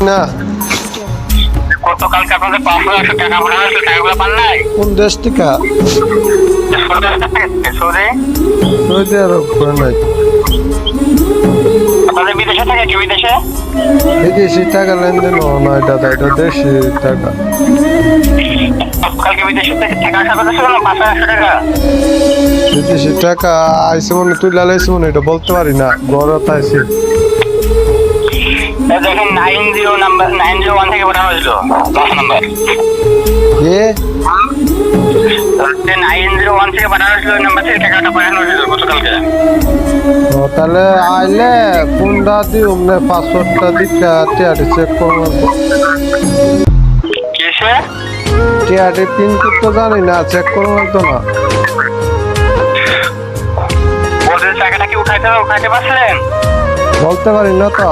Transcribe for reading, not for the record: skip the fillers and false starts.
না। গতকালকে আপনাদের 500 টাকা পাঠানো হয়েছিল, টাকাগুলো পান নাই? কোন দেশ থেকে? সৌদি। সৌদি আরব করে নাই। আপনাদের বিদেশে থাকে কি? বিদেশে বিদেশি টাকা লেনদেন নয় দাদা, এটা দেশি টাকা। কালকে বিদেশে থেকে টাকা আসা কথা ছিল না, 500 টাকা। বিদেশি টাকা আইসে মনে তুই লালাইছে মনে, এটা বলতে পারি না, ঘরত আইসি। দেখেন 901 থেকে পাঠানো হয়েছিল 10 নম্বর। কে? 901 থেকে পাঠানো হয়েছিল, ওই নাম্বার থেকে টাকাটা পাঠানো হয়েছিল গতকালকে। ও তাহলে আইলে কোনটা দিও না, পাসওয়ার্ডটা দিতে টিআরটি চেক করবো। কিসে? টিআরটি পিন করতে জানি না, চেক করবো তো না। ওদের টাকাটা কি উঠাইতে পারছিলেন? বলতে পারি না তো।